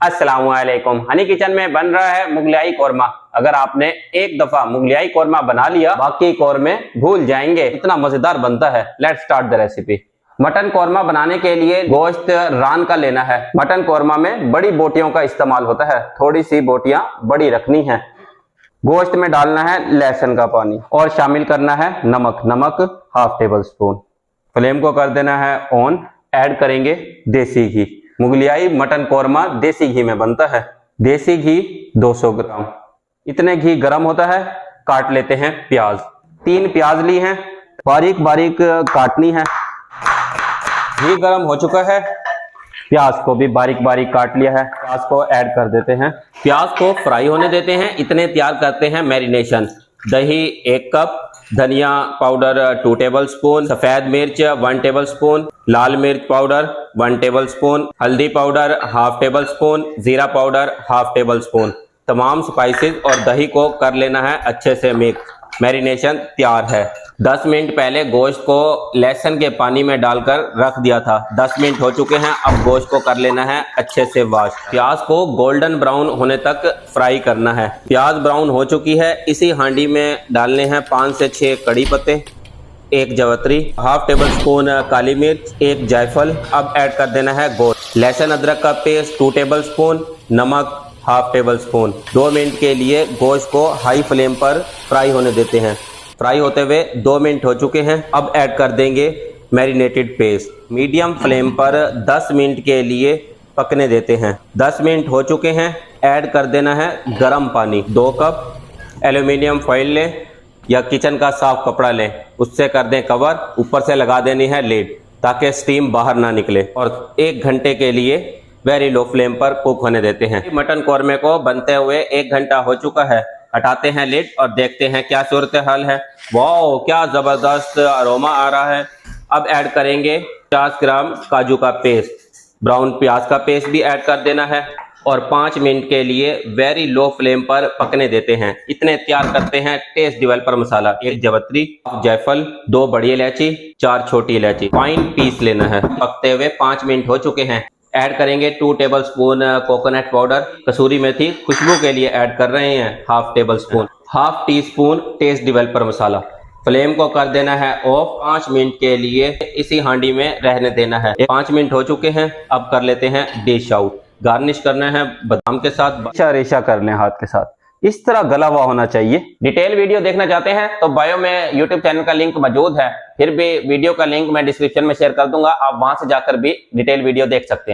अस्सलामुअलैकुम। हनी किचन में बन रहा है मुगलाई कोरमा। अगर आपने एक दफा मुगलाई कोरमा बना लिया, बाकी कोरमे भूल जाएंगे, इतना मजेदार बनता है। Let's start the recipe. Mutton korma बनाने के लिए गोश्त रान का लेना है। मटन कोरमा में बड़ी बोटियों का इस्तेमाल होता है, थोड़ी सी बोटियां बड़ी रखनी है। गोश्त में डालना है लहसुन का पानी और शामिल करना है नमक हाफ टेबल स्पून। फ्लेम को कर देना है ऑन। ऐड करेंगे देसी घी। मुगलियाई मटन कोरमा देसी घी में बनता है। देसी घी 200 ग्राम। इतने घी गर्म होता है, काट लेते हैं प्याज। 3 प्याज ली हैं, बारीक बारीक काटनी है। घी गर्म हो चुका है, प्याज को भी बारीक बारीक काट लिया है। प्याज को ऐड कर देते हैं। प्याज को फ्राई होने देते हैं। इतने तैयार करते हैं मैरिनेशन। दही 1 कप, धनिया पाउडर 2 टेबल स्पून, सफेद मिर्च 1 टेबल स्पून, लाल मिर्च पाउडर 1 टेबल स्पून, हल्दी पाउडर हाफ टेबल स्पून, जीरा पाउडर हाफ टेबल स्पून। तमाम स्पाइसेस और दही को कर लेना है अच्छे से मिक्स। मैरिनेशन तैयार है। 10 मिनट पहले गोश्त को लहसुन के पानी में डालकर रख दिया था। 10 मिनट हो चुके हैं। अब गोश्त को कर लेना है अच्छे से वॉश। प्याज को गोल्डन ब्राउन होने तक फ्राई करना है। प्याज ब्राउन हो चुकी है। इसी हांडी में डालने हैं 5 से 6 कड़ी पत्ते, 1 जवत्री, हाफ टेबल स्पून काली मिर्च, 1 जायफल। अब ऐड कर देना है गोश्त। लहसुन अदरक का पेस्ट 2 टेबल स्पून, नमक हाफ टेबल स्पून। 2 मिनट के लिए गोश्त को हाई फ्लेम पर फ्राई होने देते हैं। फ्राई होते हुए 2 मिनट हो चुके हैं। अब ऐड कर देंगे मैरिनेटेड पेस्ट। मीडियम फ्लेम पर 10 मिनट के लिए पकने देते हैं। 10 मिनट हो चुके हैं। ऐड कर देना है गर्म पानी। 2 कप एल्यूमिनियम फॉइल लें या किचन का साफ कपड़ा लें, उससे कर दें कवर। ऊपर से लगा देनी है लिड ताकि स्टीम बाहर ना निकले और 1 घंटे के लिए वेरी लो फ्लेम पर कुक होने देते हैं। मटन कोरमे को बनते हुए 1 घंटा हो चुका है। हटाते हैं लिड और देखते हैं क्या सूरत हाल है। वाओ, क्या जबरदस्त अरोमा आ रहा है। अब ऐड करेंगे 50 ग्राम काजू का पेस्ट। ब्राउन प्याज का पेस्ट भी ऐड कर देना है और 5 मिनट के लिए वेरी लो फ्लेम पर पकने देते हैं। इतने तैयार करते हैं टेस्ट डेवलपर मसाला। 1 जवत्री, जायफल, 2 बड़ी इलायची, 4 छोटी इलायची। फाइन पीस लेना है। पकते हुए 5 मिनट हो चुके हैं। ऐड करेंगे 2 टेबल स्पून कोकोनट पाउडर। कसूरी मेथी खुशबू के लिए ऐड कर रहे हैं half tablespoon. Half teaspoon taste developer masala. Flame को कर देना है ऑफ। 5 मिनट के लिए इसी हांडी में रहने देना है। 5 मिनट हो चुके हैं। अब कर लेते हैं डिश आउट। गार्निश करना है बादाम के साथ। रेशा रेशा कर लें हाथ के साथ। इस तरह गला हुआ होना चाहिए। डिटेल वीडियो देखना चाहते हैं तो बायो में यूट्यूब चैनल का लिंक मौजूद है। फिर भी वीडियो का लिंक मैं डिस्क्रिप्शन में शेयर कर दूंगा, आप वहां से जाकर भी डिटेल वीडियो देख सकते हैं।